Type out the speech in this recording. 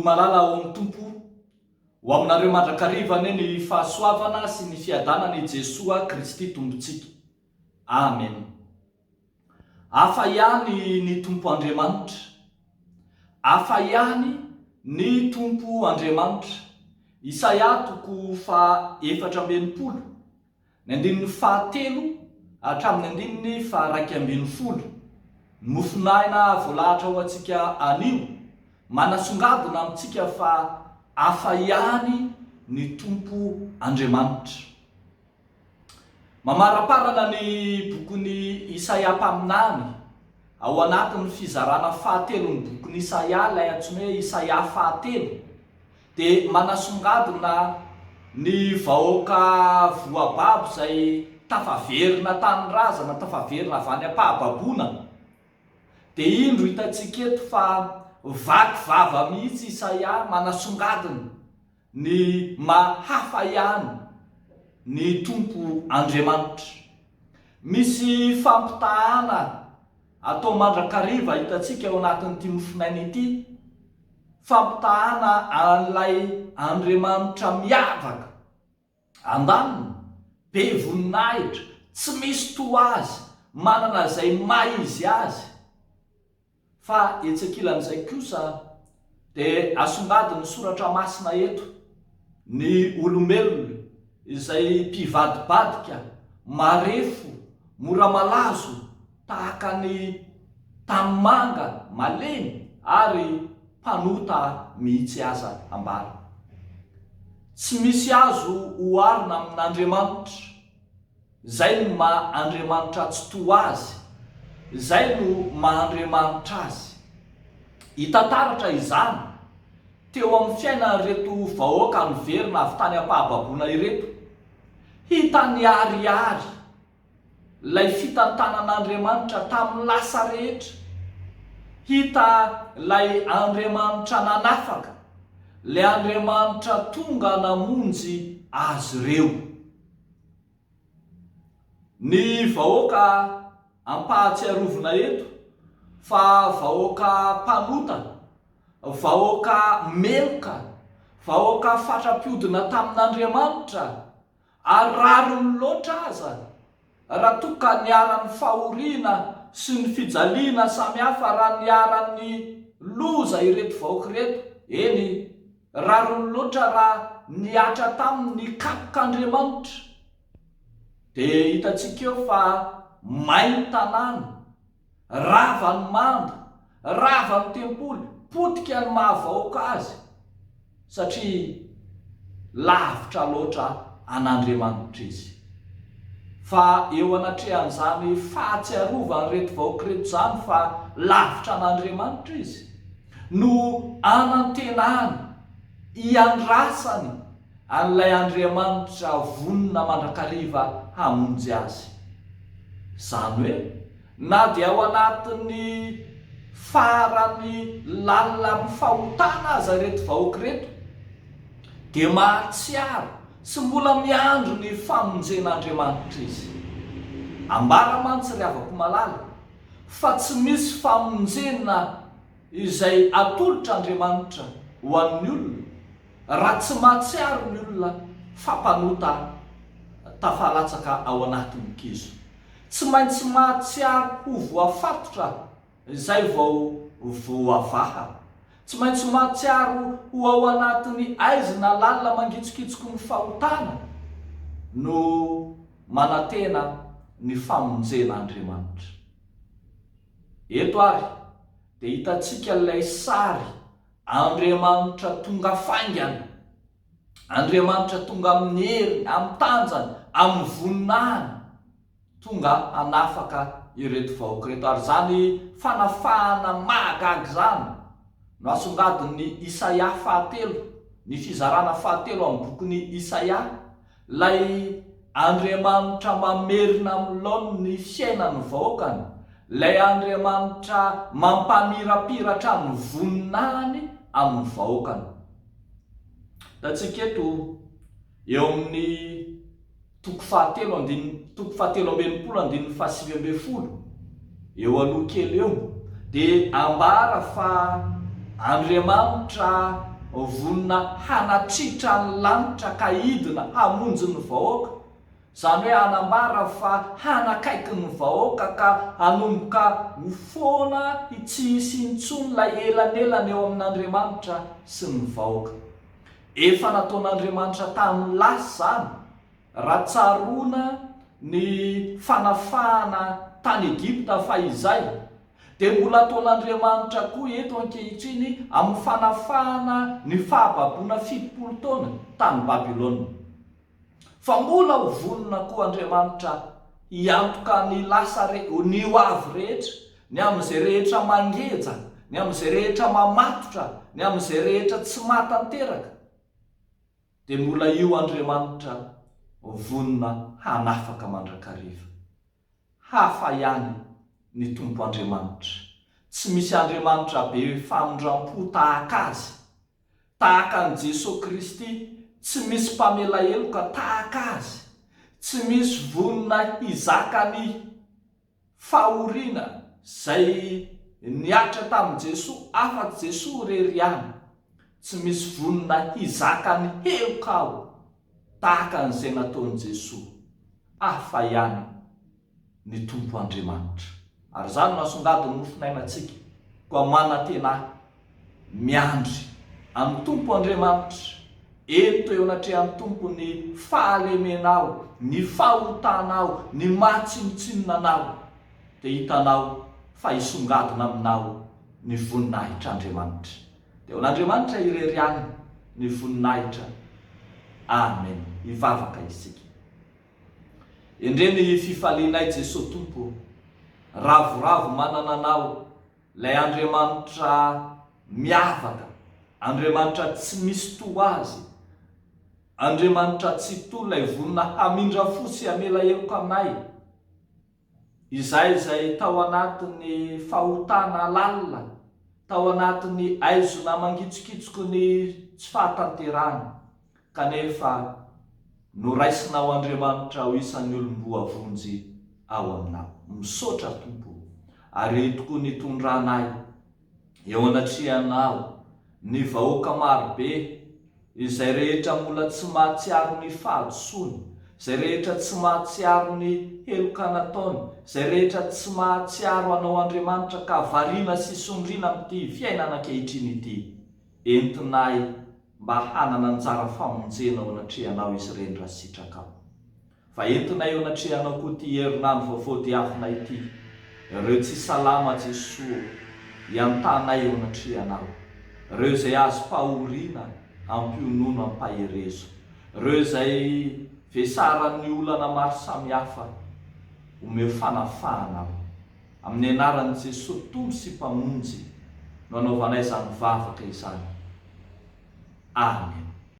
malala ao amin'ny tompo ho aminareo mandrakariva ne ny fahasoavana sy ny fiadanany Jesoa Kristy tompontsika. Amen. Hafa ihany ny tompo Andriamanitra, hafa ihany ny tompo Andriamanitra. Isaia toko fa 4:20, ny andininy 9 hatramin'ny andininy 11. Mofinaina voalahatra ho antsika anio, manasongadina amintsika fa hafa ihany ny tompo Andriamanitra. Mamaraparana ny bokiny Isaia mpaminany ao anatin'ny fizarana 7 ny bokiny Isaia, ilay antsoina hoe Isaia 7, dia manasongadina ny vahoaka voababo izay tafaverina tany razana, tafaverina avy any am-pahababona. Dia indro hitantsika eto fa vaky vava mihitsy Isaia manasongadina ny mahafa ihany ny tompo Andriamanitra. Misy fampitahana atao mandrakariva hitantsika ao anatin'ity mofinaina ity, fampitahana an'ilay Andriamanitra miavaka, andaniny, be voninahitra, tsy misy toa azy, manana izay maha izy azy. Fa etsy ankilan'izay kosa dia asongadiny soratra masina eto ny olombelona izay mpivadibadika, marefo, mora malazo, tahaka ny tanimanga malemy ary mpanota mihitsy aza ambara. Tsy misy azo oharina amin'Andriamanitra. Izay no maha Andriamanitra tsy toa azy, izay no maha Andriamanitra azy. Hitantaratra izany teo amin'ny fiainan'ireto vahoaka niverina avy tany am-pahababona ireto. Hita ny ariary ilay fitantanan'Andriamanitra tamin'ny lasa rehetra. Hita ilay Andriamanitra nanafaka, ilay Andriamanitra tonga namonjy azy ireo. Ny vahoaka ampahatsiarovina eto fa vahoaka mpanota, vahoaka meloka, vahoaka fatrapiodina tamin'Andriamanitra, ary rariny loatra aza raha toa ka niaran'ny fahoriana sy ny fijaliana samihafa raha niaran'ny loza ireto vahoaka ireto. Eny, rariny loatra raha niatra tamin'ny kapok'Andriamanitra. Dia hitantsika eo fa mainy tanàna, ravany manda, ravany tempoly, potika ny mahavahoaka azy, satria lavitra loatra an'Andriamanitra izy. Fa eo anatrehan'izany fahatsiarovany reto vahoaka reto izany fa lavitra an'Andriamanitra izy, no anantenany, iandrasany an'ilay Andriamanitra vonona mandrakariva hamonjy azy. Izany hoe, na dia ao anatin'ny farany lalina amin'ny fahotana aza reto vahoaka reto, dia mahatsiaro sy mbola miandro ny famonjen'Andriamanitra izy. Ambara mantsy ry havako malala fa tsy misy famonjena izay atolotra Andriamanitra ho an'ny olona raha tsy mahatsiaro ny olona fampanota tafalatsaka ao anatin'ny kizo. Tsy maintsy mahatsiaro ho voafatotra izay vao voavaha. Tsy maintsy mahatsiaro ho ao anatin'ny aizina lalina mangitsokitsoko ny fahotana no manantena ny famonjen'Andriamanitra. Eto ary dia hitantsika ilay sary Andriamanitra tonga faingana, Andriamanitra tonga amin'ny hery, amin'ny tanjany, amin'ny voninahiny, tonga hanafaka ireto vahoaka reto. Ary zany fanafahana mahagaga zany no asongadin'ny Isaia 7, ny fizarana 7 amin'ny bokiny Isaia, lay Andriamanitra mamerina amin'ny laony ny fiainan'ny vahoakany, lay Andriamanitra mampamirapiratra ny voninahiny amin'ny vahoakany. Hitantsika eto eo amin'ny toko 7:20, eo aloha kely eo, dia ambara fa Andriamanitra vonona hanatritra ny lanitra ka idina hamonjy ny vahoaka, zany hoe hanambara fa hanakaiky ny vahoaka ka hanomboka ho foana tsy hisy intsony ilay elanelana eo amin'Andriamanitra sy ny vahoaka. Efa nataon'Andriamanitra tamin'ny lasy zany, raha tsaroana ny fanafahana tany Egipta fa izay, dia mbola ataon'Andriamanitra koa eto ankehitriny amin'ny fanafahana ny fahababoana 70 taona tany Babilôna. Fa mbola ho vonona koa Andriamanitra hiantoka ny lasa ny hoavy rehetra, ny amin'izay rehetra mangeja, ny amin'izay rehetra mamatotra, ny amin'izay rehetra tsy matanteraka. Dia mbola io Andriamanitra vonona hanafaka mandrakariva. Hafa ihany ny Tompo Andriamanitra. Tsy misy Andriamanitra be famondram-po tahaka azy, tahaka ny Jesosy Kristy. Tsy misy mpamela heloka tahaka azy, tsy misy vonona hizaka ny fahoriana zay niatra tamin'i Jesosy, afa-tsy Jesosy rery ihany. Tsy misy vonona hizaka ny heloka aho tahaka n'izay nataon'i Jesosy. Hafa ihany ny Tompo Andriamanitra. Ary zany nasongadiny nofinainantsika koa manantena miandry amin'ny Tompo Andriamanitra. Eto eo anatrehan'ny Tompo ny fahalemenao, ny fahotanao, ny mahatsinotsinona anao, dia hitanao fa hisongadina aminao ny voninahitr'Andriamanitra. Dia hoan'Andriamanitra ireriany ny voninahitra. Amen. Hivavaka isika. Endreny fifalianay Jesosy Tompo, ravoravo manana anao ilay Andriamanitra miavaka, Andriamanitra tsy misy to azy, Andriamanitra tsy to ilay vonona hamindra fo sy hamela heloka aminay. Izay tao anatin'ny fahotana lalina, tao anatin'ny aizona mangitsokitsoko ny tsy fahatanterana, kanefa noraisinao Andriamanitra ho isan'ny olom-boa vonjy ao aminao. Misaotra Tompo, ary etoko ny tondranay eo anatrehanao ny vahoaka marobe, izay rehetra mbola tsy mahatsiaro ny fahadosoany, izay rehetra tsy mahatsiaro ny heloka nataony, izay rehetra tsy mahatsiaro anao Andriamanitra ka variana sy sondriana amin'ity fiainana ankehitriny ity. Entinay mba hanana anjara famonjena ao anatrehanao izy ireny raha sitraka ao. Fa entinay eo anatrehanao koa ity herinandro vaovao diavina ity, ireo tsy salama Jesosy hiantanay eo anatrehanao, ireo izay azo pahoriana ampionono ampaherezo, ireo izay vesaran'ny olana maro samihafa, omeo fanafahanao amin'ny anaran'i Jesosy Tompo sy mpamonjy no anaovanay izany vavaka izany. Amen.